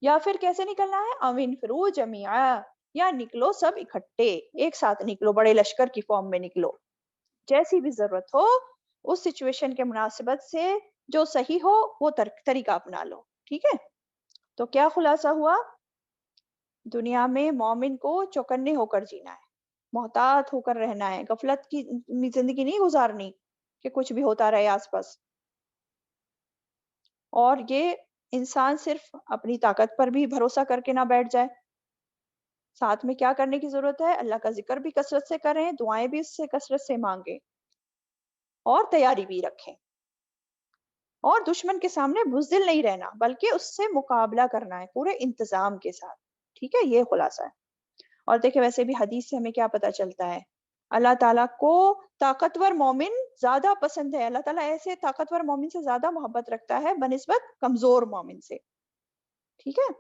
یا پھر کیسے نکلنا ہے؟ اوین فرو جمیعا، یا نکلو سب اکٹھے، ایک ساتھ نکلو، بڑے لشکر کی فارم میں نکلو. جیسی بھی ضرورت ہو، اس سچویشن کے مناسبت سے جو صحیح ہو وہ طریقہ اپنا لو. ٹھیک ہے؟ تو کیا خلاصہ ہوا؟ دنیا میں مومن کو چوکنے ہو کر جینا ہے، محتاط ہو کر رہنا ہے، غفلت کی زندگی نہیں گزارنی کہ کچھ بھی ہوتا رہے آس پاس. اور یہ انسان صرف اپنی طاقت پر بھی بھروسہ کر کے نہ بیٹھ جائے. ساتھ میں کیا کرنے کی ضرورت ہے؟ اللہ کا ذکر بھی کثرت سے کریں، دعائیں بھی اس سے کثرت سے مانگیں، اور تیاری بھی رکھیں. اور دشمن کے سامنے بزدل نہیں رہنا بلکہ اس سے مقابلہ کرنا ہے پورے انتظام کے ساتھ. ٹھیک ہے؟ یہ خلاصہ ہے. اور دیکھیں ویسے بھی حدیث سے ہمیں کیا پتہ چلتا ہے، اللہ تعالیٰ کو طاقتور مومن زیادہ پسند ہے. اللہ تعالیٰ ایسے طاقتور مومن سے زیادہ محبت رکھتا ہے بنسبت کمزور مومن سے. ٹھیک ہے؟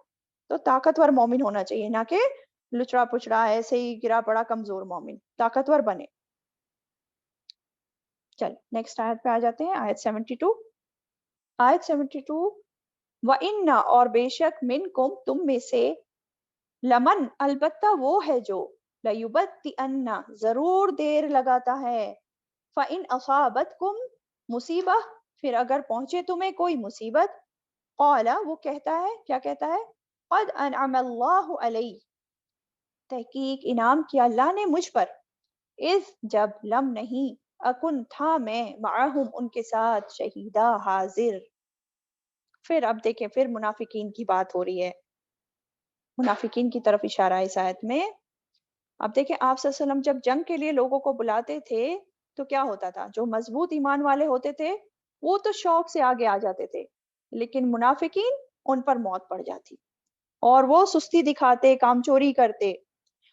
تو طاقتور مومن ہونا چاہیے، نہ کہ لچڑا پچڑا ایسے ہی گرا پڑا کمزور مومن. طاقتور بنے. چل نیکسٹ آیت پہ آ جاتے ہیں، آیت 72. آیت 72، وَإِنَّ اور بے شک مِنْکُمْ تم میں سے، لمن البتہ وہ ہے جو، لَيُبَتِّئَنَّ ضرور دیر لگاتا ہے، فَإِنْ أَصَابَتْكُمْ مصیبہ پھر اگر پہنچے تمہیں کوئی مصیبت، قَالَ وہ کہتا ہے، کیا کہتا ہے؟ قَدْ أَنْعَمَ اللَّهُ عَلَيْهِ تحقیق انعام کیا اللہ نے مجھ پر، اذ جب، لم نہیں، اکن تھا میں، معہم ان کے ساتھ، شہیدہ حاضر. پھر اب دیکھیں پھر منافقین کی بات ہو رہی ہے، منافقین کی طرف اشارہ ہے اس آیت میں. اب دیکھیں آپ صلی اللہ علیہ وسلم جب جنگ کے لیے لوگوں کو بلاتے تھے تو کیا ہوتا تھا؟ جو مضبوط ایمان والے ہوتے تھے وہ تو شوق سے آگے آ جاتے تھے، لیکن منافقین ان پر موت پڑ جاتی اور وہ سستی دکھاتے، کام چوری کرتے،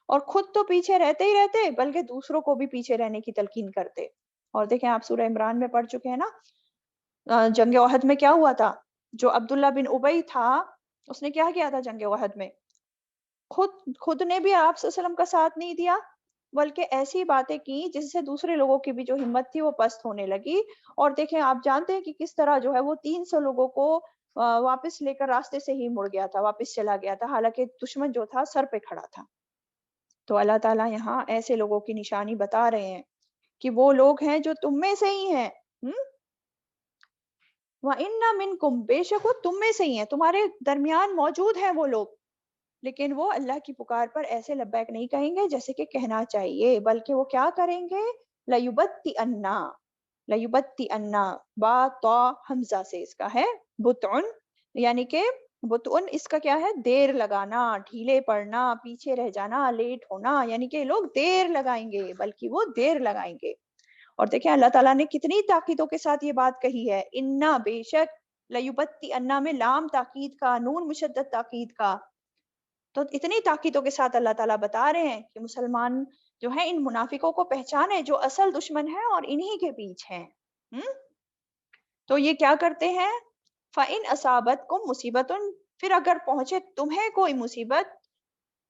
اور خود تو پیچھے رہتے ہی رہتے بلکہ دوسروں کو بھی پیچھے رہنے کی تلقین کرتے. اور دیکھیں آپ سورہ عمران میں پڑھ چکے ہیں نا، جنگ احد میں کیا ہوا تھا؟ جو عبداللہ بن ابی تھا اس نے کیا کیا تھا جنگ احد میں؟ خود نے بھی آپ صلی اللہ علیہ وسلم کا ساتھ نہیں دیا بلکہ ایسی باتیں کی جس سے دوسرے لوگوں کی بھی جو ہمت تھی وہ پست ہونے لگی. اور دیکھیں آپ جانتے ہیں کہ کس طرح جو ہے وہ 300 لوگوں کو واپس لے کر راستے سے ہی مڑ گیا تھا، واپس چلا گیا تھا، حالانکہ دشمن جو تھا سر پہ کھڑا تھا. تو اللہ تعالیٰ یہاں ایسے لوگوں کی نشانی بتا رہے ہیں کہ وہ لوگ ہیں جو تم میں سے ہی ہیں. وَإِنَّ مِنْكُمْ بے شک وہ تم میں سے ہی ہیں، تمہارے درمیان موجود ہیں وہ لوگ، لیکن وہ اللہ کی پکار پر ایسے لبیک نہیں کہیں گے جیسے کہ کہنا چاہیے، بلکہ وہ کیا کریں گے؟ لَيُبَتِّئَنَّ، لَيُبَتِّئَنَّ با تو حمزہ سے اس کا ہے بطعن، یعنی کہ بطعن اس کا کیا ہے؟ دیر لگانا، ڈھیلے پڑنا، پیچھے رہ جانا، لیٹ ہونا، یعنی کہ لوگ دیر لگائیں گے بلکہ وہ دیر لگائیں گے. اور دیکھیں اللہ تعالیٰ نے کتنی تاکیدوں کے ساتھ یہ بات کہی ہے، انا بے شک، لَيُبَتِّئَنَّ میں لام تاکید کا، نون مشدد تاکید کا. تو اتنی تاکیدوں کے ساتھ اللہ تعالیٰ بتا رہے ہیں کہ مسلمان جو ہے ان منافقوں کو پہچانے جو اصل دشمن ہے اور انہی کے بیچ ہیں. تو یہ کیا کرتے ہیں؟ فَإِنْ أَصَابَتْكُمْ مُصِيبَةٌ پھر اگر پہنچے تمہیں کوئی مصیبت،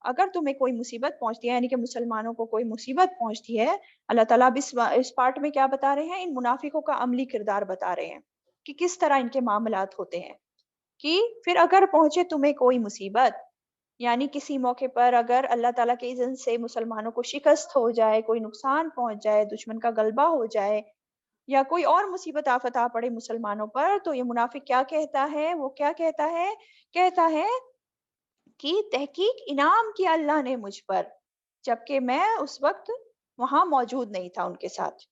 اگر تمہیں کوئی مصیبت پہنچتی ہے یعنی کہ مسلمانوں کو کوئی مصیبت پہنچتی ہے، اللہ تعالیٰ اس پارٹ میں کیا بتا رہے ہیں؟ ان منافقوں کا عملی کردار بتا رہے ہیں. کہ کس طرح ان کے معاملات ہوتے ہیں، کہ پھر اگر پہنچے تمہیں کوئی مصیبت، یعنی کسی موقع پر اگر اللہ تعالیٰ کے اذن سے مسلمانوں کو شکست ہو جائے، کوئی نقصان پہنچ جائے، دشمن کا غلبہ ہو جائے، یا کوئی اور مصیبت آفت آ پڑے مسلمانوں پر، تو یہ منافق کیا کہتا ہے؟ وہ کیا کہتا ہے؟ کہتا ہے کہ تحقیق انعام کیا اللہ نے مجھ پر، جبکہ میں اس وقت وہاں موجود نہیں تھا ان کے ساتھ۔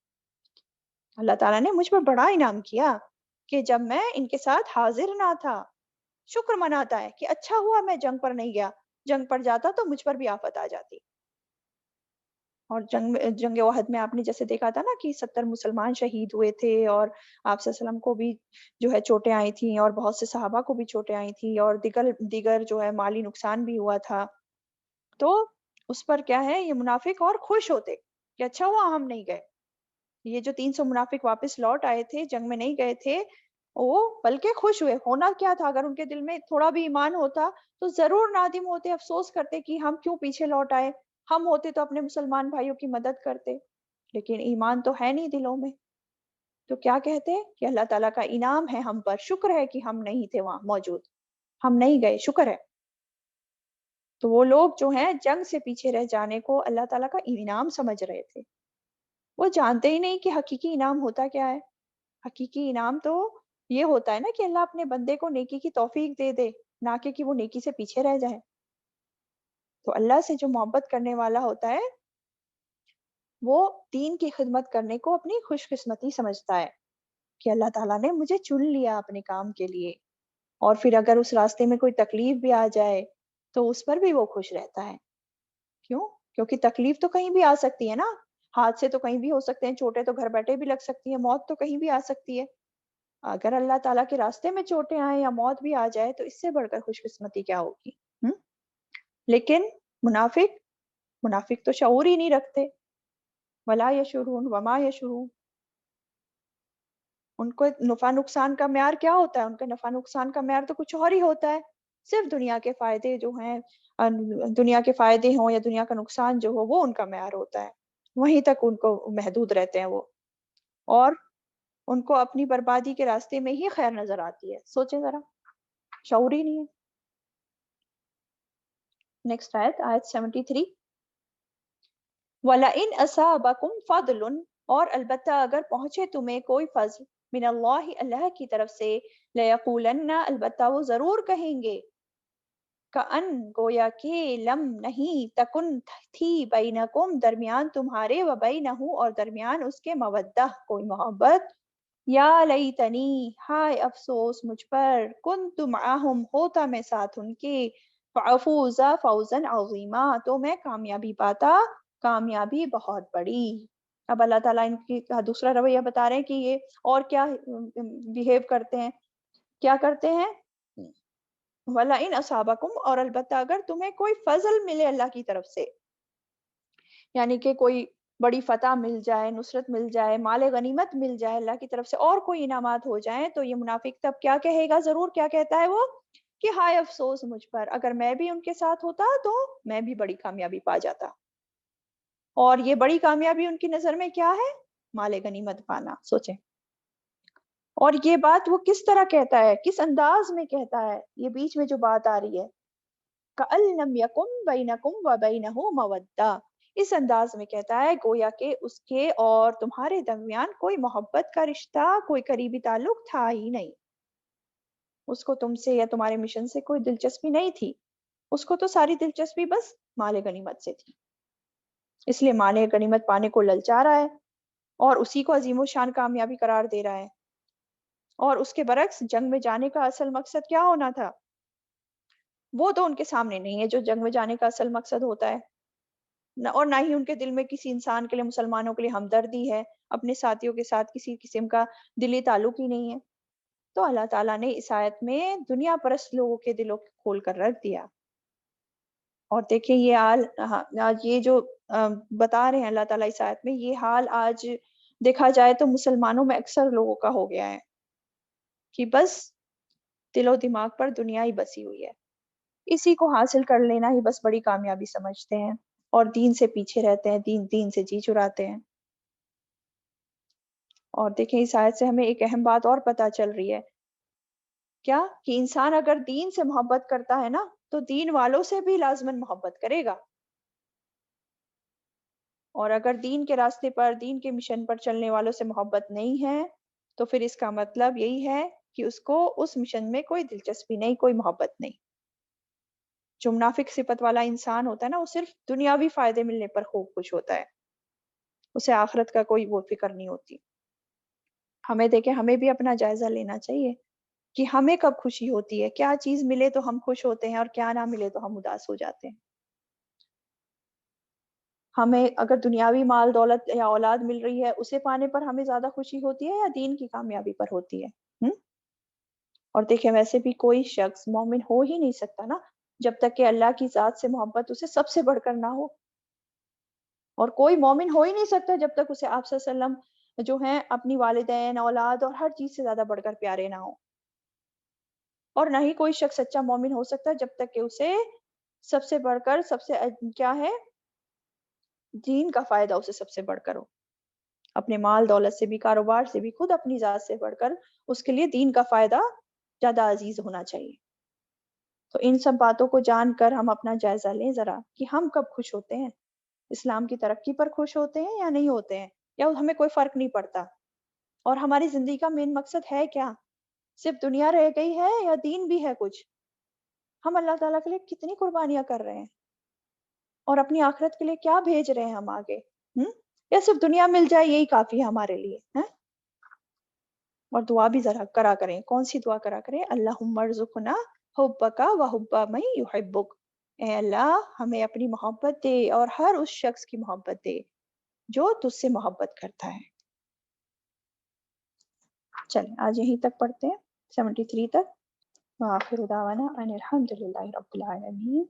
اللہ تعالیٰ نے مجھ پر بڑا انعام کیا کہ جب میں ان کے ساتھ حاضر نہ تھا۔ شکر مناتا ہے کہ اچھا ہوا میں جنگ پر نہیں گیا، جنگ پر جاتا تو مجھ پر بھی آفت آ جاتی۔ اور جنگ احد میں آپ نے جیسے دیکھا تھا نا کہ 70 مسلمان شہید ہوئے تھے، اور آپ صلی اللہ علیہ وسلم کو بھی جو ہے چوٹیں آئی تھیں، اور بہت سے صحابہ کو بھی چوٹیں آئی تھیں، اور دیگر جو ہے مالی نقصان بھی ہوا تھا۔ تو اس پر کیا ہے، یہ منافق اور خوش ہوتے کہ اچھا ہوا ہم نہیں گئے۔ یہ جو 300 منافق واپس لوٹ آئے تھے، جنگ میں نہیں گئے تھے، وہ بلکہ خوش ہوئے۔ ہونا کیا تھا، اگر ان کے دل میں تھوڑا بھی ایمان ہوتا تو ضرور نادم ہوتے، افسوس کرتے کہ ہم کیوں پیچھے لوٹ آئے، ہم ہوتے تو اپنے مسلمان بھائیوں کی مدد کرتے، لیکن ایمان تو ہے نہیں دلوں میں۔ تو کیا کہتے کہ اللہ تعالیٰ کا انعام ہے ہم پر، شکر ہے کہ ہم نہیں تھے وہاں موجود، ہم نہیں گئے، شکر ہے۔ تو وہ لوگ جو ہیں جنگ سے پیچھے رہ جانے کو اللہ تعالیٰ کا انعام سمجھ رہے تھے، وہ جانتے ہی نہیں کہ حقیقی انعام ہوتا کیا ہے۔ حقیقی انعام تو یہ ہوتا ہے نا کہ اللہ اپنے بندے کو نیکی کی توفیق دے دے، نہ کہ وہ نیکی سے پیچھے رہ جائے۔ تو اللہ سے جو محبت کرنے والا ہوتا ہے، وہ دین کی خدمت کرنے کو اپنی خوش قسمتی سمجھتا ہے کہ اللہ تعالیٰ نے مجھے چن لیا اپنے کام کے لیے۔ اور پھر اگر اس راستے میں کوئی تکلیف بھی آ جائے تو اس پر بھی وہ خوش رہتا ہے۔ کیوں؟ کیونکہ تکلیف تو کہیں بھی آ سکتی ہے نا، حادثے تو کہیں بھی ہو سکتے ہیں، چوٹیں تو گھر بیٹھے بھی لگ سکتی ہیں، موت تو کہیں بھی آ سکتی ہے۔ اگر اللہ تعالیٰ کے راستے میں چوٹیں آئیں یا موت بھی آ جائے تو اس سے بڑھ کر خوش قسمتی کیا ہوگی؟ لیکن منافق تو شعور ہی نہیں رکھتے، ولا یشعرون وما یشعرون۔ ان کو نفع نقصان کا معیار کیا ہوتا ہے؟ ان کا نفع نقصان کا معیار تو کچھ اور ہی ہوتا ہے، صرف دنیا کے فائدے جو ہیں، دنیا کے فائدے ہوں یا دنیا کا نقصان جو ہو، وہ ان کا معیار ہوتا ہے، وہیں تک ان کو محدود رہتے ہیں وہ، اور ان کو اپنی بربادی کے راستے میں ہی خیر نظر آتی ہے۔ سوچیں ذرا، شعور ہی نہیں ہے۔ نیکسٹ آیت 73، وَلَئِنْ أَصَابَكُمْ فَضْلٌ، اور البتہ اگر پہنچے تمہیں کوئی فضل، من اللہ، اللہ کی طرف سے، لَيَقُولَنَّ، البتہ وہ ضرور کہیں گے، کأن، گویا کہ، لم، نہیں، تکن، تھی، بینکم، درمیان تمہارے، و بینہ، اور درمیان اس کے، مودہ، کوئی محبت، یا لیتنی، ہائے افسوس مجھ پر، کنت معہم، ہوتا میں ساتھ ان کے، فافوز فوزا عظیما، تو میں کامیابی پاتا، کامیابی بہت بڑی۔ اب اللہ تعالیٰ ان کی دوسرا رویہ بتا رہے ہیں کہ یہ اور کیا بیہیو کرتے ہیں، کیا کرتے ہیں، وَلَئِنْ أَصَابَكُمْ، اور البتہ اگر تمہیں کوئی فضل ملے اللہ کی طرف سے، یعنی کہ کوئی بڑی فتح مل جائے، نصرت مل جائے، مال غنیمت مل جائے اللہ کی طرف سے، اور کوئی انعامات ہو جائیں، تو یہ منافق تب کیا کہے گا؟ ضرور کیا کہتا ہے وہ، کہ ہائے افسوس مجھ پر، اگر میں بھی ان کے ساتھ ہوتا تو میں بھی بڑی کامیابی پا جاتا۔ اور یہ بڑی کامیابی ان کی نظر میں کیا ہے؟ مال غنیمت پانا۔ سوچیں، اور یہ بات وہ کس طرح کہتا ہے، کس انداز میں کہتا ہے؟ یہ بیچ میں جو بات آ رہی ہے، کَأَن لَّمْ يَكُن بَيْنَكُمْ وَبَيْنَهُ مَوَدَّةٌ، اس انداز میں کہتا ہے گویا کہ اس کے اور تمہارے درمیان کوئی محبت کا رشتہ، کوئی قریبی تعلق تھا ہی نہیں، اس کو تم سے یا تمہارے مشن سے کوئی دلچسپی نہیں تھی، اس کو تو ساری دلچسپی بس مال غنیمت سے تھی، اس لیے مال غنیمت پانے کو للچا رہا ہے اور اسی کو عظیم و شان کامیابی قرار دے رہا ہے۔ اور اس کے برعکس جنگ میں جانے کا اصل مقصد کیا ہونا تھا، وہ تو ان کے سامنے نہیں ہے جو جنگ میں جانے کا اصل مقصد ہوتا ہے، اور نہ ہی ان کے دل میں کسی انسان کے لیے، مسلمانوں کے لیے ہمدردی ہے، اپنے ساتھیوں کے ساتھ کسی قسم کا دلی تعلق ہی نہیں ہے۔ تو اللہ تعالیٰ نے اس آیت میں دنیا پرست لوگوں کے دلوں کو کھول کر رکھ دیا۔ اور دیکھیں یہ حال، آج یہ جو بتا رہے ہیں اللہ تعالیٰ اس آیت میں، یہ حال آج دیکھا جائے تو مسلمانوں میں اکثر لوگوں کا ہو گیا ہے کہ بس دل و دماغ پر دنیا ہی بسی ہوئی ہے، اسی کو حاصل کر لینا ہی بس بڑی کامیابی سمجھتے ہیں، اور دین سے پیچھے رہتے ہیں، دین سے جی چراتے ہیں۔ اور دیکھیں اس آیت سے ہمیں ایک اہم بات اور پتہ چل رہی ہے، کیا کہ انسان اگر دین سے محبت کرتا ہے نا تو دین والوں سے بھی لازماً محبت کرے گا، اور اگر دین کے راستے پر، دین کے مشن پر چلنے والوں سے محبت نہیں ہے تو پھر اس کا مطلب یہی ہے کہ اس کو اس مشن میں کوئی دلچسپی نہیں، کوئی محبت نہیں۔ جو منافق صفت والا انسان ہوتا ہے نا وہ صرف دنیاوی فائدے ملنے پر خوب خوش ہوتا ہے، اسے آخرت کا کوئی وہ فکر نہیں ہوتی۔ ہمیں دیکھیں، ہمیں بھی اپنا جائزہ لینا چاہیے کہ ہمیں کب خوشی ہوتی ہے، کیا چیز ملے تو ہم خوش ہوتے ہیں اور کیا نہ ملے تو ہم اداس ہو جاتے ہیں۔ ہمیں اگر دنیاوی مال دولت یا اولاد مل رہی ہے اسے پانے پر ہمیں زیادہ خوشی ہوتی ہے یا دین کی کامیابی پر ہوتی ہے؟ اور دیکھیں ویسے بھی کوئی شخص مومن ہو ہی نہیں سکتا نا جب تک کہ اللہ کی ذات سے محبت اسے سب سے بڑھ کر نہ ہو، اور کوئی مومن ہو ہی نہیں سکتا جب تک اسے آپ صلی اللہ علیہ وسلم جو ہیں اپنی والدین، اولاد اور ہر چیز سے زیادہ بڑھ کر پیارے نہ ہو، اور نہ ہی کوئی شخص سچا مومن ہو سکتا جب تک کہ اسے سب سے بڑھ کر سب سے کیا ہے دین کا فائدہ اسے سب سے بڑھ کر ہو، اپنے مال دولت سے بھی، کاروبار سے بھی، خود اپنی ذات سے بڑھ کر اس کے لیے دین کا فائدہ زیادہ عزیز ہونا چاہیے۔ تو ان سب باتوں کو جان کر ہم اپنا جائزہ لیں ذرا کہ ہم کب خوش ہوتے ہیں، اسلام کی ترقی پر خوش ہوتے ہیں یا نہیں ہوتے ہیں، یا ہمیں کوئی فرق نہیں پڑتا، اور ہماری زندگی کا مین مقصد ہے کیا، صرف دنیا رہ گئی ہے یا دین بھی ہے کچھ، ہم اللہ تعالیٰ کے لیے کتنی قربانیاں کر رہے ہیں اور اپنی آخرت کے لیے کیا بھیج رہے ہیں ہم آگے، یا صرف دنیا مل جائے یہی کافی ہے ہمارے لیے ہیں؟ اور دعا بھی ذرا کرا کریں، کون سی دعا کرا کریں؟ اللہم ارزقنا حبک و حب من یحبک، اے اللہ ہمیں اپنی محبت دے اور ہر اس شخص کی محبت دے جو تجھ سے محبت کرتا ہے۔ چلیں آج یہیں تک پڑھتے ہیں 73 تک۔ وآخر دعوانا ان الحمد للہ رب العالمین۔